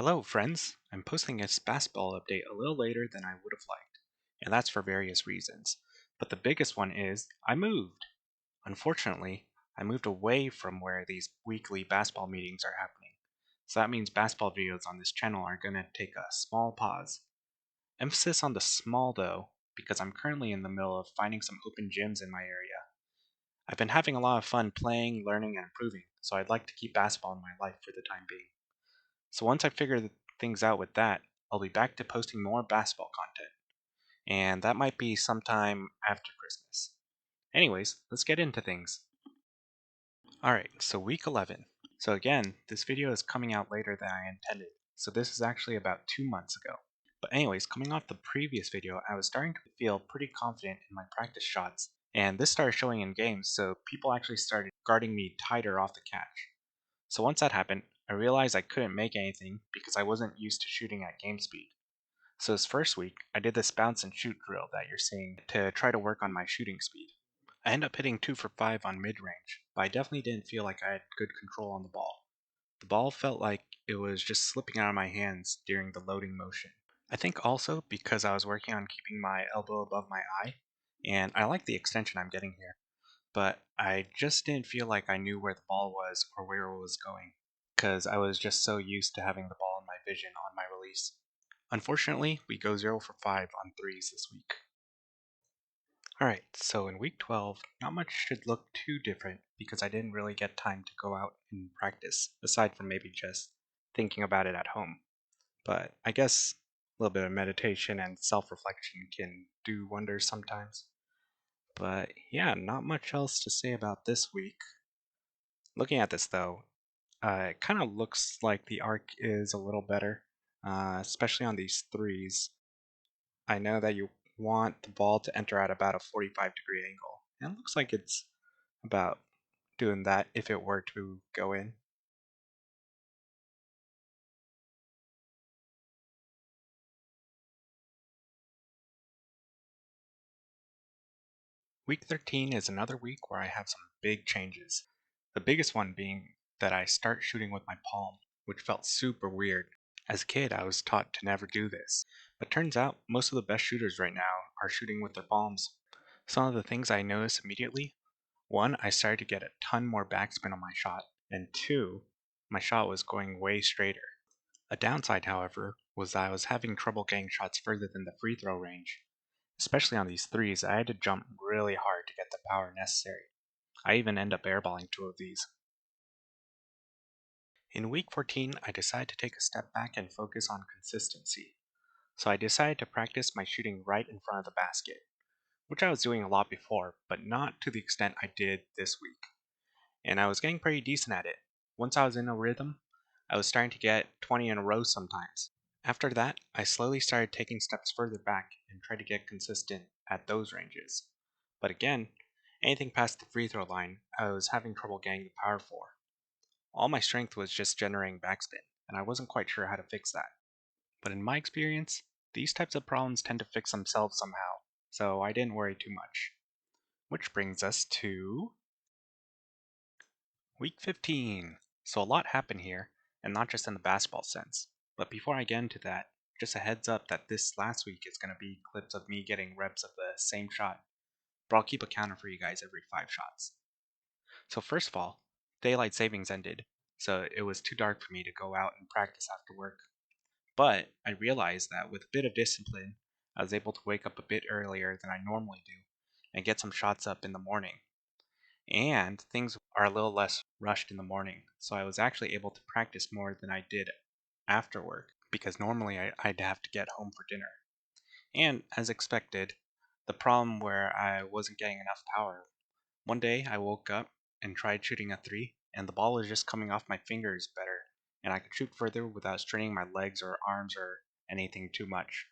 Hello, friends. I'm posting this basketball update a little later than I would have liked, and that's for various reasons. But the biggest one is I moved. Unfortunately, I moved away from where these weekly basketball meetings are happening. So that means basketball videos on this channel are going to take a small pause. Emphasis on the small though, because I'm currently in the middle of finding some open gyms in my area. I've been having a lot of fun playing, learning, and improving, so I'd like to keep basketball in my life for the time being. So once I figure things out with that, I'll be back to posting more basketball content. And that might be sometime after Christmas. Anyways, let's get into things. Alright, so week 11. So again, this video is coming out later than I intended. So this is actually about 2 months ago. But anyways, coming off the previous video, I was starting to feel pretty confident in my practice shots. And this started showing in games, so people actually started guarding me tighter off the catch. So once that happened, I realized I couldn't make anything because I wasn't used to shooting at game speed. So this first week, I did this bounce and shoot drill that you're seeing to try to work on my shooting speed. I ended up hitting 2 for 5 on mid-range, but I definitely didn't feel like I had good control on the ball. The ball felt like it was just slipping out of my hands during the loading motion. I think also because I was working on keeping my elbow above my eye, and I like the extension I'm getting here, but I just didn't feel like I knew where the ball was or where it was going, because I was just so used to having the ball in my vision on my release. Unfortunately, we go 0 for 5 on threes this week. Alright, so in week 12, not much should look too different because I didn't really get time to go out and practice, aside from maybe just thinking about it at home. But I guess a little bit of meditation and self reflection can do wonders sometimes. But yeah, not much else to say about this week. Looking at this though, it kind of looks like the arc is a little better, especially on these threes. I know that you want the ball to enter at about a 45-degree angle, and it looks like it's about doing that if it were to go in. Week 13 is another week where I have some big changes. The biggest one being that I start shooting with my palm, which felt super weird. As a kid, I was taught to never do this, but turns out most of the best shooters right now are shooting with their palms. Some of the things I noticed immediately: one, I started to get a ton more backspin on my shot, and two, my shot was going way straighter. A downside, however, was that I was having trouble getting shots further than the free throw range. Especially on these threes, I had to jump really hard to get the power necessary. I even end up airballing 2 of these. In week 14, I decided to take a step back and focus on consistency. So I decided to practice my shooting right in front of the basket, which I was doing a lot before, but not to the extent I did this week. And I was getting pretty decent at it. Once I was in a rhythm, I was starting to get 20 in a row sometimes. After that, I slowly started taking steps further back and tried to get consistent at those ranges. But again, anything past the free throw line, I was having trouble getting the power for. All my strength was just generating backspin, and I wasn't quite sure how to fix that. But in my experience, these types of problems tend to fix themselves somehow, so I didn't worry too much. Which brings us to week 15. So a lot happened here, and not just in the basketball sense. But before I get into that, just a heads up that this last week is going to be clips of me getting reps of the same shot, but I'll keep a counter for you guys every 5 shots. So first of all, daylight savings ended, so it was too dark for me to go out and practice after work. But I realized that with a bit of discipline, I was able to wake up a bit earlier than I normally do and get some shots up in the morning. And things are a little less rushed in the morning, so I was actually able to practice more than I did after work, because normally I'd have to get home for dinner. And as expected, the problem where I wasn't getting enough power. One day I woke up and tried shooting a three, and the ball was just coming off my fingers better, and I could shoot further without straining my legs or arms or anything too much.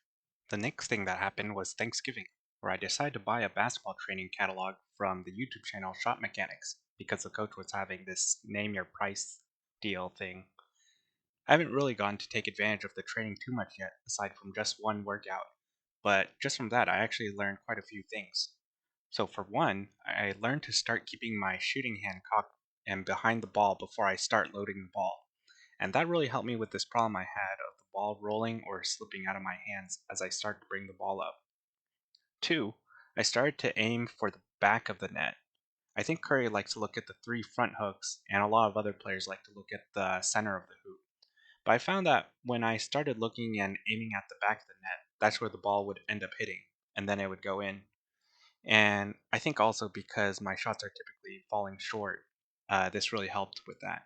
The next thing that happened was Thanksgiving, where I decided to buy a basketball training catalog from the YouTube channel Shot Mechanics because the coach was having this name your price deal thing. I haven't really gotten to take advantage of the training too much yet, aside from just one workout, but just from that I actually learned quite a few things. So for one, I learned to start keeping my shooting hand cocked and behind the ball before I start loading the ball. And that really helped me with this problem I had of the ball rolling or slipping out of my hands as I started to bring the ball up. 2. I started to aim for the back of the net. I think Curry likes to look at the 3 front hooks, and a lot of other players like to look at the center of the hoop. But I found that when I started looking and aiming at the back of the net, that's where the ball would end up hitting, and then it would go in. And I think also because my shots are typically falling short, this really helped with that.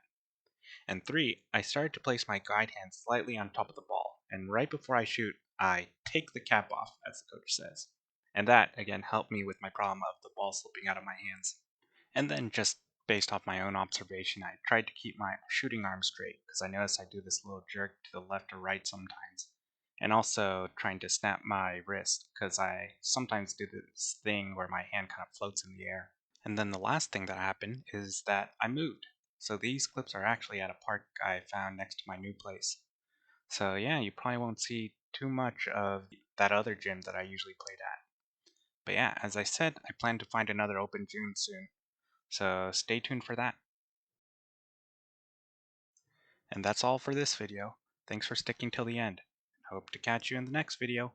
And 3, I started to place my guide hand slightly on top of the ball, and right before I shoot, I take the cap off, as the coach says. And that, again, helped me with my problem of the ball slipping out of my hands. And then, just based off my own observation, I tried to keep my shooting arm straight because I noticed I do this little jerk to the left or right sometimes. And also trying to snap my wrist because I sometimes do this thing where my hand kind of floats in the air. And then the last thing that happened is that I moved. So these clips are actually at a park I found next to my new place. So yeah, you probably won't see too much of that other gym that I usually played at. But yeah, as I said, I plan to find another open gym soon. So stay tuned for that. And that's all for this video. Thanks for sticking till the end. I hope to catch you in the next video.